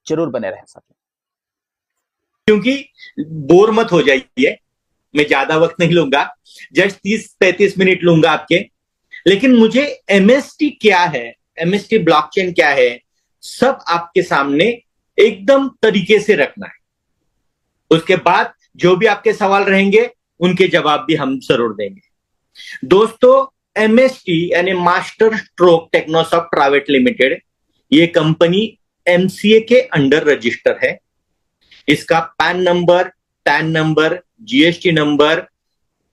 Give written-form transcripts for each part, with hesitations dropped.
जरूर बने रहें साथियों। क्योंकि बोर मत हो जाइए, मैं ज्यादा वक्त नहीं लूंगा, जस्ट 30-35 मिनट लूंगा आपके। लेकिन मुझे एमएसटी क्या है, एमएसटी ब्लॉकचेन क्या है, सब आपके सामने एकदम तरीके से रखना है। उसके बाद जो भी आपके सवाल रहेंगे उनके जवाब भी हम जरूर देंगे। दोस्तों, एमएसटी यानी मास्टर स्ट्रोक टेक्नोसॉफ्ट प्राइवेट लिमिटेड, ये कंपनी एमसीए के अंडर रजिस्टर है। इसका pan number, tan number, GST number,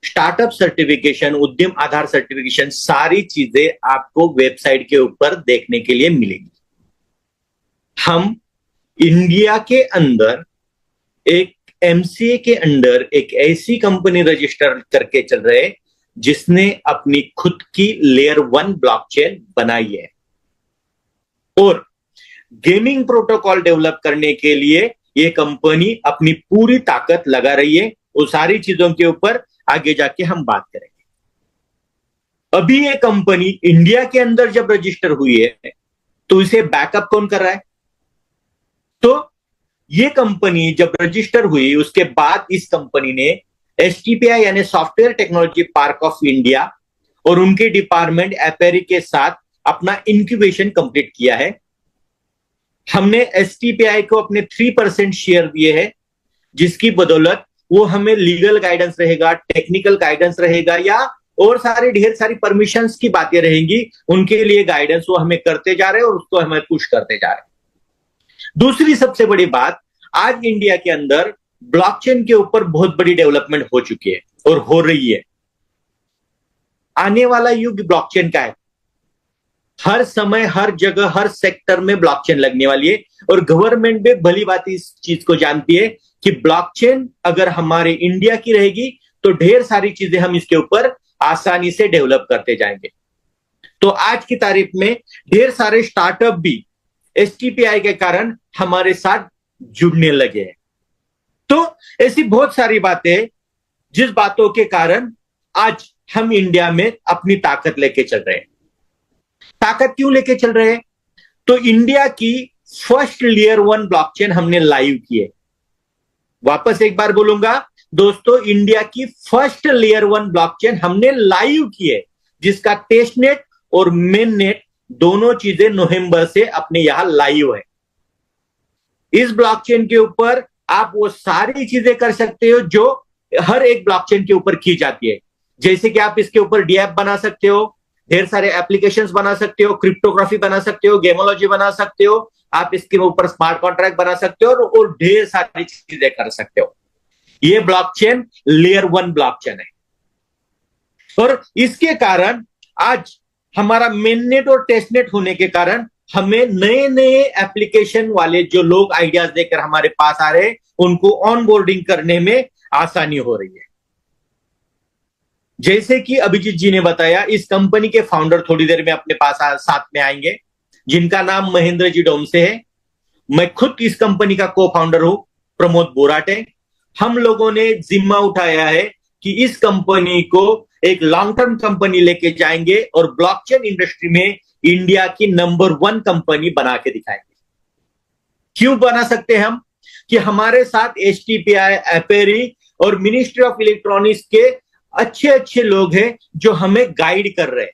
startup certification, उद्यम आधार सर्टिफिकेशन, सारी चीजें आपको वेबसाइट के ऊपर देखने के लिए मिलेगी। हम इंडिया के अंदर एक एमसीए के अंडर एक ऐसी कंपनी रजिस्टर करके चल रहे हैं जिसने अपनी खुद की लेयर 1 ब्लॉकचेन बनाई है, और गेमिंग प्रोटोकॉल डेवलप करने के लिए ये कंपनी अपनी पूरी ताकत लगा रही है। वो सारी चीजों के ऊपर आगे जाके हम बात करेंगे। अभी ये कंपनी इंडिया के अंदर जब रजिस्टर हुई है तो इसे बैकअप कौन कर रहा है? तो ये कंपनी जब रजिस्टर हुई उसके बाद इस कंपनी ने एसटीपीआई यानी software technology park of India और उनके डिपार्टमेंट एपेरी के साथ अपना इंक्यूबेशन कंप्लीट किया है। हमने एसटीपीआई को अपने 3% शेयर दिए हैं, जिसकी बदौलत वो हमें लीगल गाइडेंस रहेगा, टेक्निकल गाइडेंस रहेगा, या और सारे ढेर सारी परमिशंस की बातें रहेंगी, उनके लिए गाइडेंस वो हमें करते जा रहे हैं और उसको हमें पुश करते जा रहे हैं। दूसरी सबसे बड़ी बात, आज इंडिया के अंदर ब्लॉकचेन के ऊपर बहुत बड़ी डेवलपमेंट हो चुकी है और हो रही है। आने वाला युग ब्लॉकचेन का है। हर समय, हर जगह, हर सेक्टर में ब्लॉकचेन लगने वाली है, और गवर्नमेंट भी भली बात इस चीज को जानती है कि ब्लॉकचेन अगर हमारे इंडिया की रहेगी तो ढेर सारी चीजें हम इसके ऊपर आसानी से डेवलप करते जाएंगे। तो आज की तारीख में ढेर सारे स्टार्टअप भी एसटीपीआई के कारण हमारे साथ जुड़ने लगे हैं। तो ऐसी बहुत सारी बातें, जिस बातों के कारण आज हम इंडिया में अपनी ताकत लेके चल रहे हैं। ताकत क्यों लेके चल रहे हैं? तो इंडिया की फर्स्ट लेयर 1 ब्लॉकचेन हमने लाइव की है। वापस एक बार बोलूंगा दोस्तों, इंडिया की फर्स्ट लेयर 1 ब्लॉकचेन हमने लाइव की है, जिसका टेस्ट नेट और मेन नेट दोनों चीजें नवंबर से अपने यहां लाइव है। इस ब्लॉकचेन के ऊपर आप वो सारी चीजें कर सकते हो जो हर एक ब्लॉकचेन के ऊपर की जाती है। जैसे कि आप इसके ऊपर डीएप बना सकते हो, ढेर सारे एप्लीकेशंस बना सकते हो, क्रिप्टोग्राफी बना सकते हो, गेमोलॉजी बना सकते हो, आप इसके ऊपर स्मार्ट कॉन्ट्रैक्ट बना सकते हो, और ढेर सारी चीजें कर सकते हो। ये ब्लॉकचेन लेयर 1 ब्लॉकचेन है, और इसके कारण आज हमारा मेननेट और टेस्टनेट होने के कारण हमें नए नए एप्लीकेशन वाले जो लोग आइडियाज देकर हमारे पास आ रहे हैं, उनको ऑनबोर्डिंग करने में आसानी हो रही है। जैसे कि अभिजीत जी ने बताया, इस कंपनी के फाउंडर थोड़ी देर में अपने पास साथ में आएंगे, जिनका नाम महेंद्र जी डोमसे है। मैं खुद इस कंपनी का को फाउंडर हूं, प्रमोद बोराटे। हम लोगों ने जिम्मा उठाया है कि इस कंपनी को एक लॉन्ग टर्म कंपनी लेके जाएंगे और ब्लॉकचेन इंडस्ट्री में इंडिया की नंबर 1 कंपनी बना के दिखाएंगे। क्यों बना सकते हैं हम? कि हमारे साथ एसटीपीआई, एपेरी और मिनिस्ट्री ऑफ इलेक्ट्रॉनिक्स के अच्छे अच्छे लोग हैं जो हमें गाइड कर रहे हैं,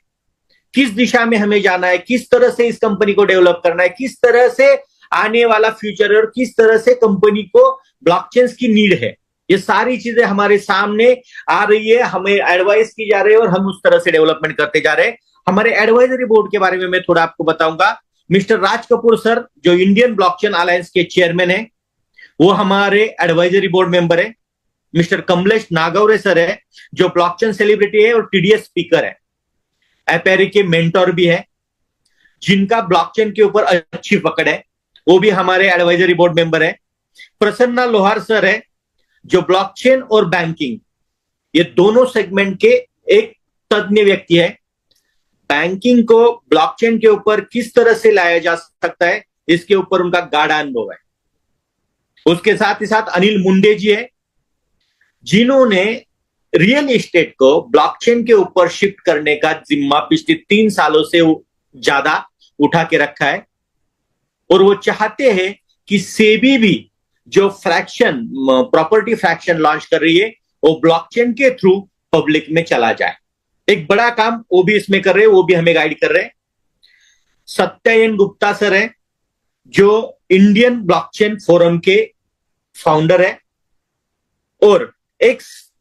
किस दिशा में हमें जाना है, किस तरह से इस कंपनी को डेवलप करना है, किस तरह से आने वाला फ्यूचर है, और किस तरह से कंपनी को ब्लॉकचेन की नीड है। ये सारी चीजें हमारे सामने आ रही है, हमें एडवाइस की जा रही है, और हम उस तरह से डेवलपमेंट करते जा रहे हैं। हमारे एडवाइजरी बोर्ड के बारे में मैं थोड़ा आपको बताऊंगा। मिस्टर राज कपूर सर, जो इंडियन ब्लॉकचेन अलायंस के चेयरमैन है, वो हमारे एडवाइजरी बोर्ड मेंबर है। मिस्टर कमलेश नागौरे सर है, जो ब्लॉकचेन सेलिब्रिटी है और टीडीएस स्पीकर है, एपेरी के मेंटोर भी है, जिनका ब्लॉकचेन के ऊपर अच्छी पकड़ है, वो भी हमारे एडवाइजरी बोर्ड मेंबर है। प्रसन्ना लोहार सर है, जो ब्लॉकचेन और बैंकिंग, ये दोनों सेगमेंट के एक तज्ञ व्यक्ति है। बैंकिंग को ब्लॉकचेन के ऊपर किस तरह से लाया जा सकता है, इसके ऊपर उनका गाढ़ा अनुभव है। उसके साथ ही साथ अनिल मुंडे जी है, जिन्होंने रियल एस्टेट को ब्लॉकचेन के ऊपर शिफ्ट करने का जिम्मा पिछले 3 सालों से ज्यादा उठा के रखा है, और वो चाहते हैं कि सेबी भी जो फ्रैक्शन प्रॉपर्टी फ्रैक्शन लॉन्च कर रही है वो ब्लॉकचेन के थ्रू पब्लिक में चला जाए। एक बड़ा काम वो भी इसमें कर रहे हैं, वो भी हमें गाइड कर रहे हैं। सत्यायन गुप्ता सर है जो इंडियन ब्लॉकचेन फोरम के फाउंडर है और एक्स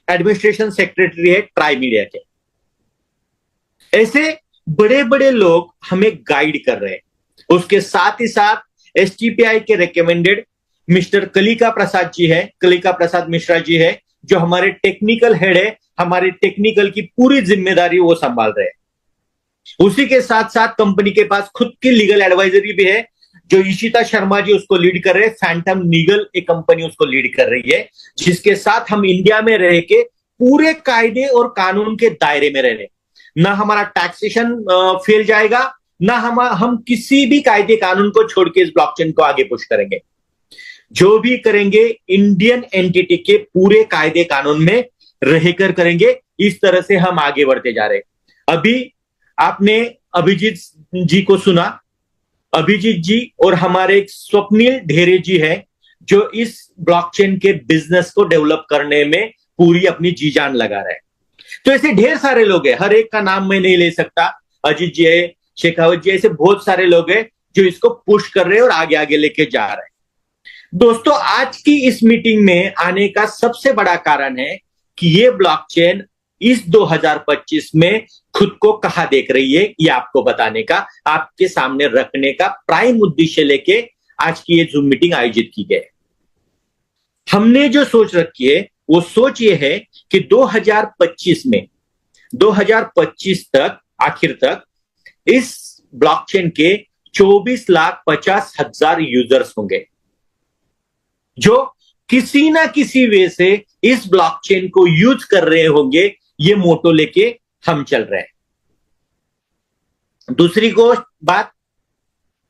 एडमिनिस्ट्रेशन सेक्रेटरी है ट्राई मीडिया के। ऐसे बड़े बड़े लोग हमें गाइड कर रहे हैं। उसके साथ ही साथ एसटीपीआई के रिकमेंडेड मिस्टर कलिका प्रसाद जी है, कलिका प्रसाद मिश्रा जी है, जो हमारे टेक्निकल हेड है, हमारे टेक्निकल की पूरी जिम्मेदारी वो संभाल रहे हैं। उसी के साथ साथ कंपनी के पास खुद की लीगल एडवाइजरी भी है, जो इशिता शर्मा जी उसको लीड कर रहे हैं। फैंटम लीगल एक कंपनी उसको लीड कर रही है, जिसके साथ हम इंडिया में रह के पूरे कायदे और कानून के दायरे में रह रहे हैं। ना हमारा टैक्सेशन फेल जाएगा, ना हम किसी भी कायदे कानून को छोड़ के इस ब्लॉकचेन को आगे पुश करेंगे। जो भी करेंगे इंडियन एंटिटी के पूरे कायदे कानून में रहकर करेंगे। इस तरह से हम आगे बढ़ते जा रहे हैं। अभी आपने अभिजीत जी को सुना। अभिजीत जी और हमारे एक स्वप्निल ढेरे जी है जो इस ब्लॉकचेन के बिजनेस को डेवलप करने में पूरी अपनी जी जान लगा रहे हैं। तो ऐसे ढेर सारे लोग हैं, हर एक का नाम मैं नहीं ले सकता। अजीत जी है, शेखावत जी, ऐसे बहुत सारे लोग हैं जो इसको पुश कर रहे हैं और आगे आगे लेके जा रहे हैं। दोस्तों, आज की इस मीटिंग में आने का सबसे बड़ा कारण है कि ये ब्लॉकचेन इस 2025 में खुद को कहां देख रही है, ये आपको बताने का, आपके सामने रखने का प्राइम उद्देश्य लेके आज की ये जूम मीटिंग आयोजित की गई। हमने जो सोच रखी है वो सोच ये है कि 2025 तक, आखिर तक इस ब्लॉकचेन के 24,50,000 यूजर्स होंगे जो किसी ना किसी वे से इस ब्लॉकचेन को यूज कर रहे होंगे। ये मोटो लेके हम चल रहे हैं। दूसरी बात,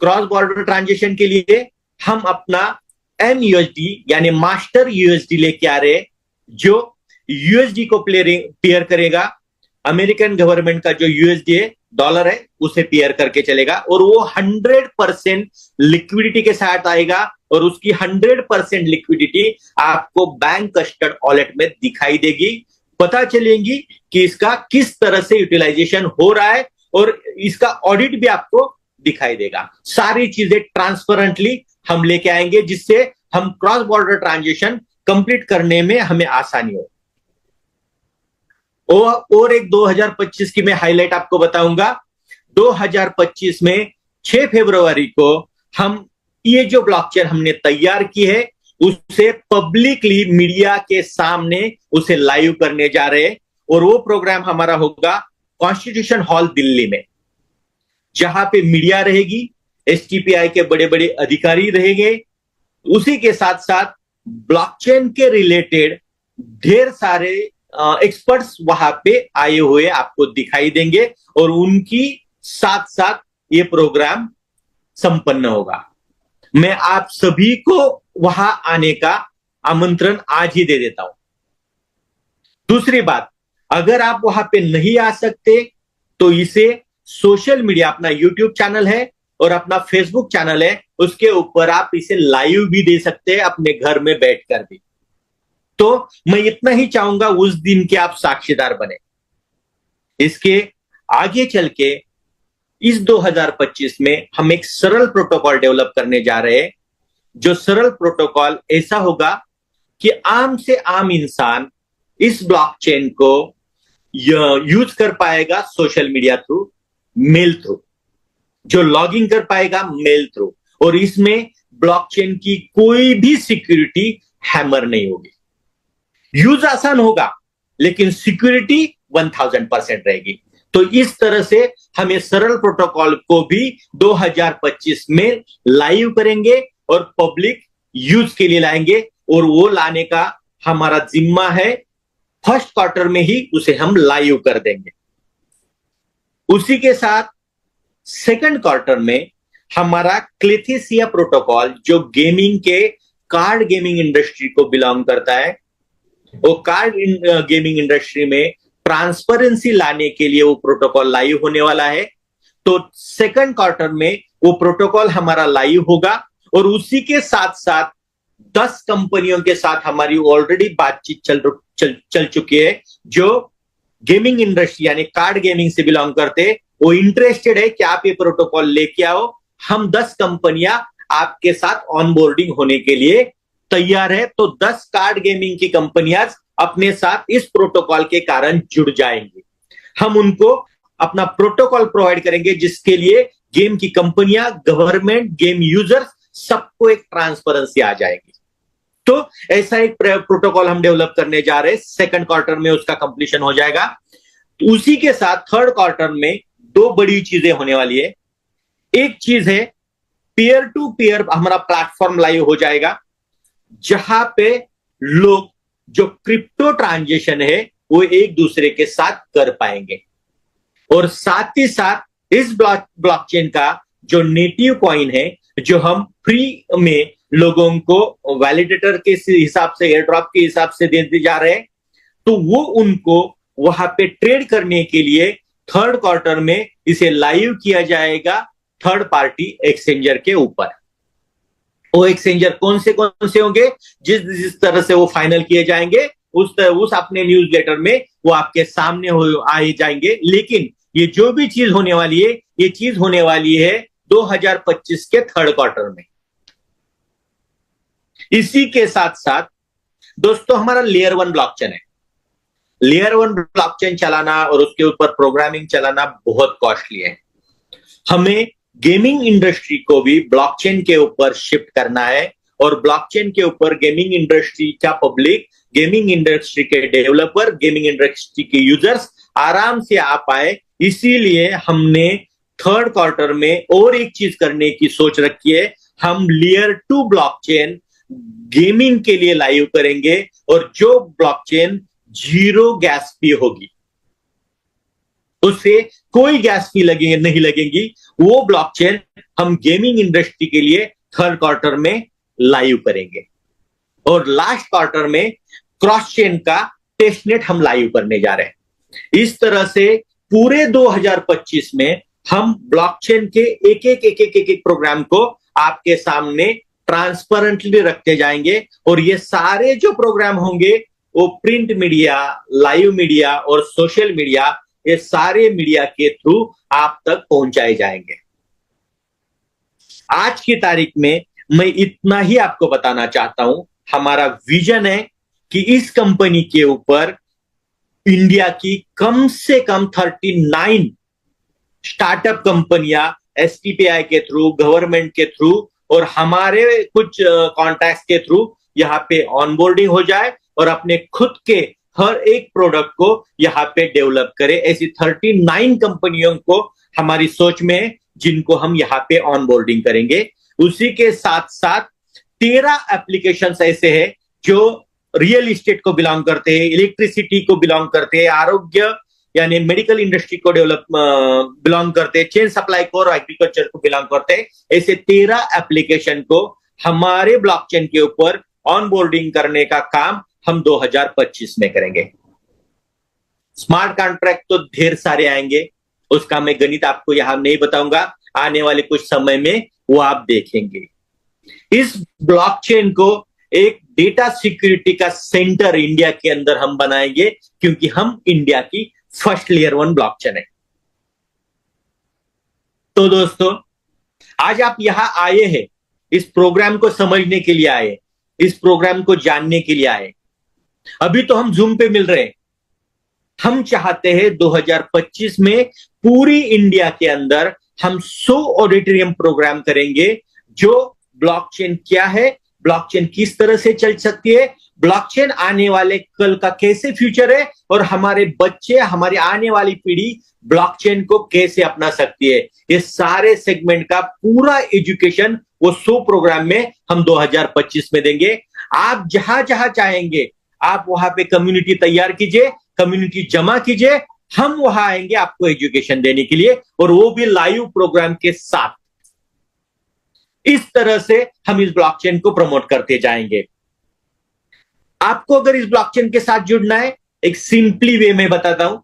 क्रॉस बॉर्डर ट्रांजेक्शन के लिए हम अपना MUSD यानी मास्टर USD लेके आ रहे हैं, जो USD को पेयर करेगा। अमेरिकन गवर्नमेंट का जो USD है, डॉलर है, उसे पेयर करके चलेगा और वो 100% लिक्विडिटी के साथ आएगा और उसकी 100% लिक्विडिटी आपको बैंक कस्टर्ड वॉलेट में दिखाई देगी। पता चलेगी कि इसका किस तरह से यूटिलाइजेशन हो रहा है और इसका ऑडिट भी आपको दिखाई देगा। सारी चीजें ट्रांसपेरेंटली हम लेके आएंगे, जिससे हम क्रॉस बॉर्डर ट्रांजेक्शन कंप्लीट करने में हमें आसानी हो। और एक 2025 की मैं हाईलाइट आपको बताऊंगा। 2025 में 6 फरवरी को हम ये जो ब्लॉकचेन हमने तैयार की है उसे पब्लिकली मीडिया के सामने उसे लाइव करने जा रहे हैं। और वो प्रोग्राम हमारा होगा कॉन्स्टिट्यूशन हॉल दिल्ली में, जहां पे मीडिया रहेगी, एसटीपीआई के बड़े बड़े अधिकारी रहेंगे। उसी के साथ साथ ब्लॉकचेन के रिलेटेड ढेर सारे एक्सपर्ट्स वहां पे आए हुए आपको दिखाई देंगे और उनकी साथ साथ ये प्रोग्राम संपन्न होगा। मैं आप सभी को वहां आने का आमंत्रण आज ही दे देता हूं। दूसरी बात, अगर आप वहां पे नहीं आ सकते तो इसे सोशल मीडिया, अपना यूट्यूब चैनल है और अपना फेसबुक चैनल है, उसके ऊपर आप इसे लाइव भी दे सकते हैं अपने घर में बैठकर भी। तो मैं इतना ही चाहूंगा उस दिन के आप साक्षीदार बने। इसके आगे चल के इस 2025 में हम एक सरल प्रोटोकॉल डेवलप करने जा रहे हैं। जो सरल प्रोटोकॉल ऐसा होगा कि आम से आम इंसान इस ब्लॉकचेन को यूज कर पाएगा social media through, mail through, जो लॉगिंग कर पाएगा मेल थ्रू, और इसमें ब्लॉकचेन की कोई भी सिक्योरिटी हैमर नहीं होगी। यूज आसान होगा लेकिन सिक्योरिटी 1000% रहेगी। तो इस तरह से हम इस सरल प्रोटोकॉल को भी 2025 में लाइव करेंगे और पब्लिक यूज के लिए लाएंगे, और वो लाने का हमारा जिम्मा है। फर्स्ट क्वार्टर में ही उसे हम लाइव कर देंगे। उसी के साथ सेकंड क्वार्टर में हमारा क्लेथेसिया प्रोटोकॉल, जो गेमिंग के कार्ड गेमिंग इंडस्ट्री को बिलोंग करता है, वो कार्ड गेमिंग इंडस्ट्री में ट्रांसपेरेंसी लाने के लिए वो प्रोटोकॉल लाइव होने वाला है। तो सेकंड क्वार्टर में वो प्रोटोकॉल हमारा लाइव होगा और उसी के साथ साथ 10 कंपनियों के साथ हमारी ऑलरेडी बातचीत चल चुकी है, जो गेमिंग इंडस्ट्री यानी कार्ड गेमिंग से बिलोंग करते, वो इंटरेस्टेड है कि आप ये प्रोटोकॉल लेके आओ। हम 10 कंपनियां आपके साथ ऑनबोर्डिंग होने के लिए तैयार है। तो 10 कार्ड गेमिंग की कंपनियां अपने साथ इस प्रोटोकॉल के कारण जुड़ जाएंगे। हम उनको अपना प्रोटोकॉल प्रोवाइड करेंगे, जिसके लिए गेम की कंपनियां, गवर्नमेंट, गेम यूजर्स, सबको एक ट्रांसपेरेंसी आ जाएगी। तो ऐसा एक प्रोटोकॉल हम डेवलप करने जा रहे हैं। सेकंड क्वार्टर में उसका कंप्लीशन हो जाएगा। तो उसी के साथ थर्ड क्वार्टर में 2 बड़ी चीजें होने वाली है। एक चीज है पीयर टू पीयर हमारा प्लेटफॉर्म लाइव हो जाएगा, जहां पे लोग जो क्रिप्टो ट्रांजेक्शन है वो एक दूसरे के साथ कर पाएंगे। और साथ ही साथ इस ब्लॉकचेन का जो नेटिव कॉइन है, जो हम फ्री में लोगों को वैलिडेटर के हिसाब से, एयर ड्रॉप के हिसाब से देते जा रहे हैं, तो वो उनको वहां पे ट्रेड करने के लिए थर्ड क्वार्टर में इसे लाइव किया जाएगा थर्ड पार्टी एक्सचेंजर के ऊपर। वो एक्सचेंजर कौन से होंगे, जिस तरह से वो फाइनल किए जाएंगे उस अपने न्यूज लेटर में वो आपके सामने आए जाएंगे। लेकिन ये जो भी चीज होने वाली है, ये चीज होने वाली है 2025 के थर्ड क्वार्टर में। इसी के साथ साथ दोस्तों हमारा लेयर 1 ब्लॉकचेन है। लेयर 1 ब्लॉकचेन चलाना और उसके ऊपर प्रोग्रामिंग चलाना बहुत कॉस्टली है। हमें गेमिंग इंडस्ट्री को भी ब्लॉकचेन के ऊपर शिफ्ट करना है, और ब्लॉकचेन के ऊपर गेमिंग इंडस्ट्री का पब्लिक, गेमिंग इंडस्ट्री के डेवलपर, गेमिंग इंडस्ट्री के यूजर्स आराम से आ पाए। इसीलिए हमने थर्ड क्वार्टर में और एक चीज करने की सोच रखी है। हम लेयर 2 ब्लॉकचेन गेमिंग के लिए लाइव करेंगे, और जो ब्लॉकचेन 0 गैस फी होगी, उससे कोई गैस फी नहीं लगेगी, वो ब्लॉकचेन हम गेमिंग इंडस्ट्री के लिए थर्ड क्वार्टर में लाइव करेंगे। और लास्ट क्वार्टर में क्रॉस चेन का टेस्टनेट हम लाइव करने जा रहे हैं। इस तरह से पूरे 2025 में हम ब्लॉकचेन के एक प्रोग्राम को आपके सामने ट्रांसपेरेंटली रखते जाएंगे। और ये सारे जो प्रोग्राम होंगे वो प्रिंट मीडिया, लाइव मीडिया और सोशल मीडिया, ये सारे मीडिया के थ्रू आप तक पहुंचाए जाएंगे। आज की तारीख में मैं इतना ही आपको बताना चाहता हूं। हमारा विजन है कि इस कंपनी के ऊपर इंडिया की कम से कम 39 स्टार्टअप कंपनियां एसटीपीआई के थ्रू, गवर्नमेंट के थ्रू और हमारे कुछ कॉन्टैक्ट्स के थ्रू यहां पे ऑनबोर्डिंग हो जाए और अपने खुद के हर एक प्रोडक्ट को यहां पे डेवलप करे। ऐसी 39 कंपनियों को हमारी सोच में है, जिनको हम यहां पे ऑनबोर्डिंग करेंगे। उसी के साथ साथ 13 एप्लीकेशंस ऐसे हैं जो रियल इस्टेट को बिलोंग करते हैं, इलेक्ट्रिसिटी को बिलोंग करते हैं, आरोग्य यानी मेडिकल इंडस्ट्री को बिलोंग करते हैं, चेन सप्लाई को और एग्रीकल्चर को बिलोंग करते हैं। ऐसे 13 एप्लीकेशन को हमारे ब्लॉकचेन के ऊपर ऑनबोर्डिंग करने का काम हम 2025 में करेंगे। स्मार्ट कॉन्ट्रैक्ट तो ढेर सारे आएंगे, उसका मैं गणित आपको यहां नहीं बताऊंगा, आने वाले कुछ समय में वो आप देखेंगे। इस ब्लॉकचेन को एक डेटा सिक्योरिटी का सेंटर इंडिया के अंदर हम बनाएंगे, क्योंकि हम इंडिया की फर्स्ट लेयर 1 ब्लॉकचेन है। तो दोस्तों, आज आप यहां आए हैं, इस प्रोग्राम को समझने के लिए आए, इस प्रोग्राम को जानने के लिए आए। अभी तो हम जूम पे मिल रहे हैं। हम चाहते हैं 2025 में पूरी इंडिया के अंदर हम 100 ऑडिटोरियम प्रोग्राम करेंगे, जो ब्लॉकचेन क्या है, ब्लॉकचेन किस तरह से चल सकती है, ब्लॉकचेन आने वाले कल का कैसे फ्यूचर है, और हमारे बच्चे, हमारी आने वाली पीढ़ी ब्लॉकचेन को कैसे अपना सकती है। ये सारे सेगमेंट का पूरा एजुकेशन वो 100 प्रोग्राम में हम 2025 में देंगे। आप जहां जहां चाहेंगे आप वहां पे कम्युनिटी तैयार कीजिए, कम्युनिटी जमा कीजिए, हम वहां आएंगे आपको एजुकेशन देने के लिए, और वो भी लाइव प्रोग्राम के साथ। इस तरह से हम इस ब्लॉकचेन को प्रमोट करते जाएंगे। आपको अगर इस ब्लॉकचेन के साथ जुड़ना है, एक सिंपली वे में बताता हूं।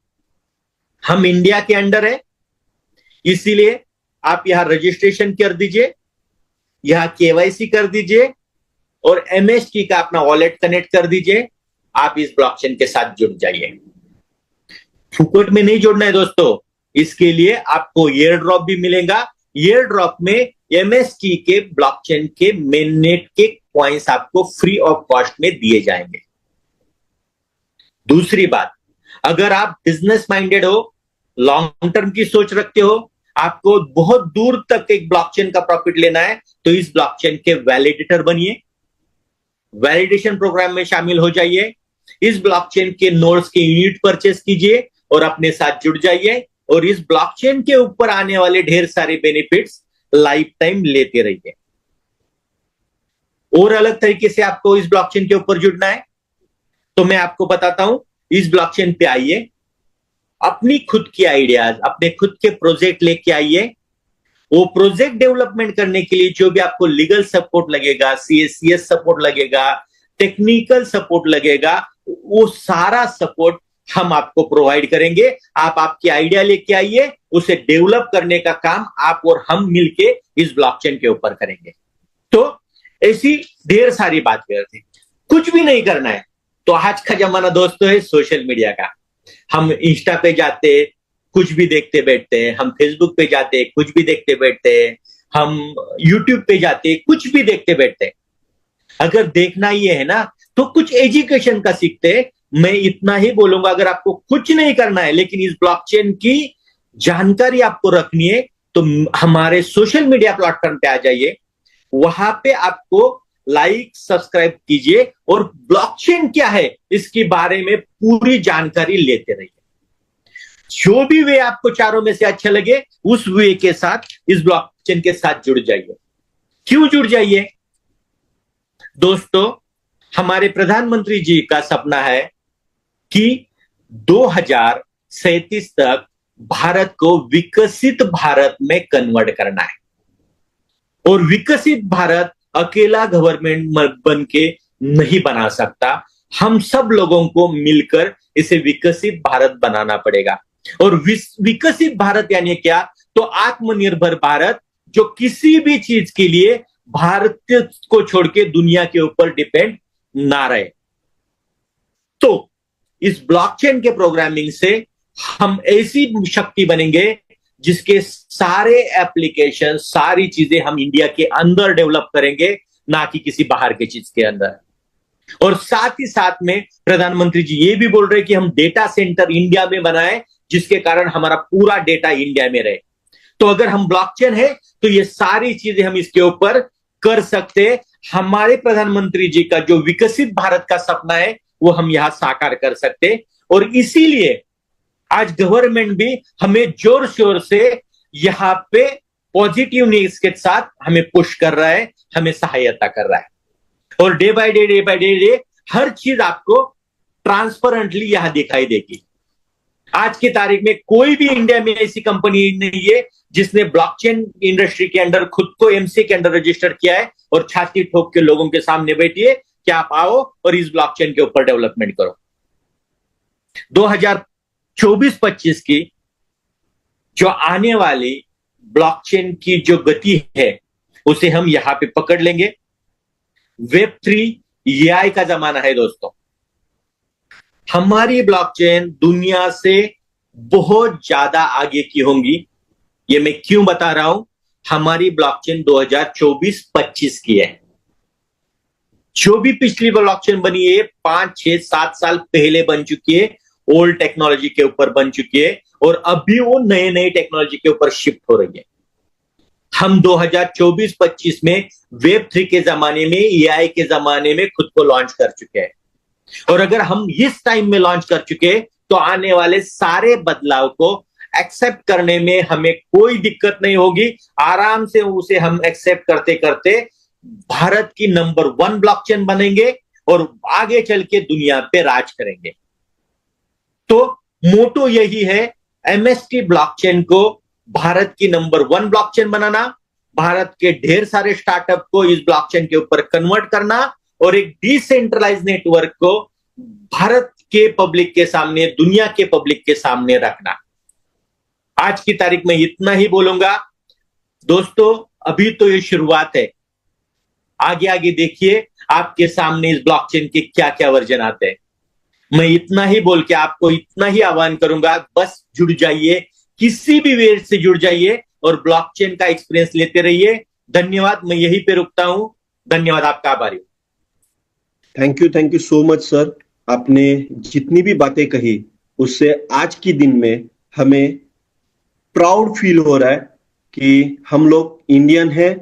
हम इंडिया के अंडर है, इसीलिए आप यहां रजिस्ट्रेशन कर दीजिए। यहां केवाईसी कर दीजिए और एमएसटी का अपना वॉलेट कनेक्ट कर दीजिए। आप इस ब्लॉकचेन के साथ जुड़ जाइए। फुकट में नहीं जुड़ना है दोस्तों, इसके लिए आपको एयर ड्रॉप भी मिलेगा। एयर ड्रॉप में एमएसटी के ब्लॉकचेन के मेननेट के पॉइंट्स आपको फ्री ऑफ कॉस्ट में दिए जाएंगे। दूसरी बात, अगर आप बिजनेस माइंडेड हो, लॉन्ग टर्म की सोच रखते हो, आपको बहुत दूर तक एक ब्लॉकचेन का प्रॉफिट लेना है, तो इस ब्लॉकचेन के वैलिडेटर बनिए, वैलिडेशन प्रोग्राम में शामिल हो जाइए, इस ब्लॉकचेन के नोड्स के यूनिट परचेस कीजिए और अपने साथ जुड़ जाइए और इस ब्लॉकचेन के ऊपर आने वाले ढेर सारे बेनिफिट्स लाइफ टाइम लेते रहिए। और अलग तरीके से आपको इस ब्लॉकचेन के ऊपर जुड़ना है तो मैं आपको बताता हूं। इस ब्लॉकचेन पे आइए, अपनी खुद की आइडियाज, अपने खुद के प्रोजेक्ट लेके आइए। वो प्रोजेक्ट डेवलपमेंट करने के लिए जो भी आपको लीगल सपोर्ट लगेगा, सीएस सपोर्ट लगेगा, टेक्निकल सपोर्ट लगेगा, वो सारा सपोर्ट हम आपको प्रोवाइड करेंगे। आप आपकी आइडिया लेके आइए, उसे डेवलप करने का काम आप और हम मिलके इस ब्लॉकचेन के ऊपर करेंगे। तो ऐसी ढेर सारी बात करते हैं। कुछ भी नहीं करना है तो आज का जमाना दोस्तों है सोशल मीडिया का। हम इंस्टा पे जाते कुछ भी देखते बैठते हैं, हम फेसबुक पे जाते कुछ भी देखते बैठते हैं, हम यूट्यूब पे जाते कुछ भी देखते बैठते हैं। अगर देखना ही है ना तो कुछ एजुकेशन का सीखते। मैं इतना ही बोलूंगा, अगर आपको कुछ नहीं करना है लेकिन इस ब्लॉकचेन की जानकारी आपको रखनी है तो हमारे सोशल मीडिया प्लेटफॉर्म पे आ जाइए, वहां पे आपको लाइक सब्सक्राइब कीजिए और ब्लॉकचेन क्या है इसके बारे में पूरी जानकारी लेते रहिए। जो भी वे आपको चारों में से अच्छा लगे उस वे के साथ इस ब्लॉकचेन के साथ जुड़ जाइए। क्यों जुड़ जाइए दोस्तों? हमारे प्रधानमंत्री जी का सपना है कि 2037 तक भारत को विकसित भारत में कन्वर्ट करना है। और विकसित भारत अकेला गवर्नमेंट बन के नहीं बना सकता, हम सब लोगों को मिलकर इसे विकसित भारत बनाना पड़ेगा। और विकसित भारत यानी क्या? तो आत्मनिर्भर भारत, जो किसी भी चीज के लिए भारत को छोड़ के दुनिया के ऊपर डिपेंड ना रहे। तो इस ब्लॉकचेन के प्रोग्रामिंग से हम ऐसी शक्ति बनेंगे जिसके सारे एप्लीकेशन, सारी चीजें हम इंडिया के अंदर डेवलप करेंगे, ना कि किसी बाहर की चीज के अंदर। और साथ ही साथ में प्रधानमंत्री जी ये भी बोल रहे हैं कि हम डेटा सेंटर इंडिया में बनाएं, जिसके कारण हमारा पूरा डेटा इंडिया में रहे। तो अगर हम ब्लॉकचेन है तो ये सारी चीजें हम इसके ऊपर कर सकते। हमारे प्रधानमंत्री जी का जो विकसित भारत का सपना है वो हम यहां साकार कर सकते। और इसीलिए आज गवर्नमेंट भी हमें जोर शोर से यहां पे पॉजिटिव न्यूज के साथ हमें पुश कर रहा है, हमें सहायता कर रहा है। और डे बाय डे हर चीज आपको ट्रांसपेरेंटली यहां दिखाई देगी। आज की तारीख में कोई भी इंडिया में ऐसी कंपनी नहीं है जिसने ब्लॉकचेन इंडस्ट्री के अंदर खुद को एमसी के अंदर रजिस्टर किया है और छाती ठोक के लोगों के सामने बैठिए कि आप आओ और इस ब्लॉकचेन के ऊपर डेवलपमेंट करो। 2024-25 की जो आने वाली ब्लॉकचेन की जो गति है उसे हम यहां पे पकड़ लेंगे। वेब3 एआई का जमाना है दोस्तों। हमारी ब्लॉकचेन दुनिया से बहुत ज्यादा आगे की होंगी। ये मैं क्यों बता रहा हूं? हमारी ब्लॉकचेन 2024-25 की है। जो भी पिछली ब्लॉकचेन बनी है 5, 6, 7 साल पहले बन चुकी है, ओल्ड टेक्नोलॉजी के ऊपर बन चुकी है और अभी वो नए नए टेक्नोलॉजी के ऊपर शिफ्ट हो रही है। हम 2024-25 में वेब3 के जमाने में, एआई के जमाने में खुद को लॉन्च कर चुके हैं। और अगर हम इस टाइम में लॉन्च कर चुके तो आने वाले सारे बदलाव को एक्सेप्ट करने में हमें कोई दिक्कत नहीं होगी। आराम से उसे हम एक्सेप्ट करते करते भारत की नंबर 1 ब्लॉकचेन बनेंगे और आगे चल के दुनिया पे राज करेंगे। तो मोटो यही है, एमएसटी ब्लॉकचेन को भारत की नंबर 1 ब्लॉकचेन बनाना, भारत के ढेर सारे स्टार्टअप को इस ब्लॉकचेन के ऊपर कन्वर्ट करना और एक डिसेंट्रलाइज नेटवर्क को भारत के पब्लिक के सामने, दुनिया के पब्लिक के सामने रखना। आज की तारीख में इतना ही बोलूंगा दोस्तों। अभी तो ये शुरुआत है, आगे आगे देखिए आपके सामने इस ब्लॉकचेन के क्या क्या वर्जन आते हैं। मैं इतना ही बोल के आपको इतना ही आह्वान करूंगा, बस जुड़ जाइए, किसी भी वे से जुड़ जाइए और ब्लॉकचेन का एक्सपीरियंस लेते रहिए। धन्यवाद, मैं यहीं पे रुकता हूं। धन्यवाद, आपका आभारी हूं। Thank you so much sir. आपने जितनी भी बातें कही उससे आज के दिन में हमें प्राउड फील हो रहा है कि हम लोग इंडियन हैं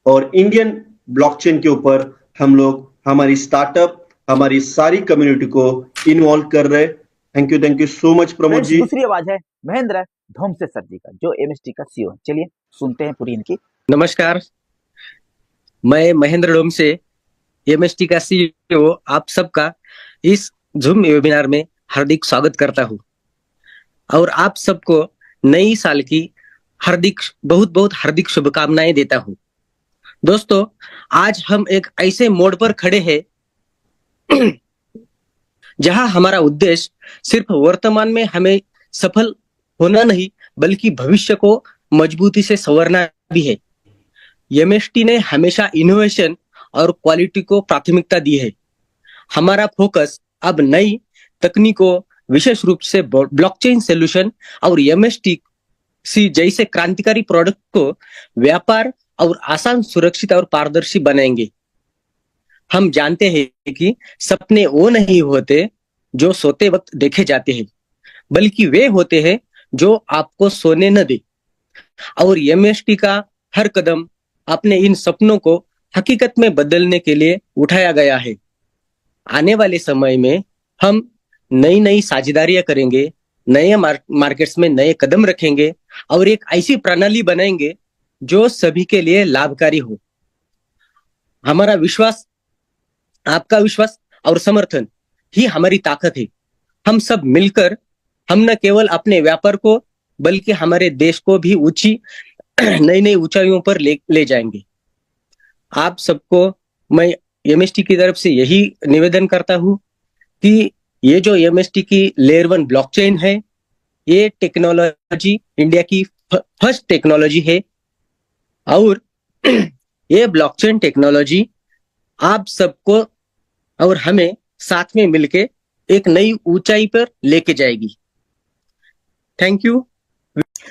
और इंडियन ब्लॉकचेन के ऊपर हम लोग हमारी स्टार्टअप, हमारी सारी कम्युनिटी को इन्वॉल्व कर रहे हैं। Thank you so much Pramod ji. दूसरी आवाज है महेंद्र धोमसे सर जी का, जो एमएसटी का सीईओ है। चलिए सुनते हैं पूरी इनकी। नमस्कार, मैं महेंद्र डोमसे, एमएसटी का सीईओ, आप सबका इस जूम वेबिनार में हार्दिक स्वागत करता हूं और आप सबको नई साल की बहुत बहुत हार्दिक शुभकामनाएं देता हूं। दोस्तों, आज हम एक ऐसे मोड़ पर खड़े हैं जहां हमारा उद्देश्य सिर्फ वर्तमान में हमें सफल होना नहीं, बल्कि भविष्य को मजबूती से संवारना भी है। एमएसटी ने हमेशा इनोवेशन और क्वालिटी को प्राथमिकता दी है। हमारा फोकस अब नई तकनीकों, विशेष रूप से ब्लॉकचेन सॉल्यूशन और एमएसटी जैसे क्रांतिकारी प्रोडक्ट को व्यापार और आसान, सुरक्षित और पारदर्शी बनाएंगे। हम जानते हैं कि सपने वो नहीं होते जो सोते वक्त देखे जाते हैं, बल्कि वे होते हैं जो आपको सोने न दे। और एमएसटी का हर कदम अपने इन सपनों को हकीकत में बदलने के लिए उठाया गया है। आने वाले समय में हम नई नई साझेदारियां करेंगे, नए मार्केट्स में नए कदम रखेंगे और एक ऐसी प्रणाली बनाएंगे जो सभी के लिए लाभकारी हो। हमारा विश्वास, आपका विश्वास और समर्थन ही हमारी ताकत है। हम सब मिलकर हम न केवल अपने व्यापार को, बल्कि हमारे देश को भी नई नई ऊंचाइयों पर ले जाएंगे। आप सबको मैं एमएसटी की तरफ से यही निवेदन करता हूं कि ये जो एमएसटी की लेयर 1 ब्लॉकचेन है, ये टेक्नोलॉजी इंडिया की फर्स्ट टेक्नोलॉजी है और ये ब्लॉकचेन टेक्नोलॉजी आप सबको और हमें साथ में मिलके एक नई ऊंचाई पर लेके जाएगी। Thank you.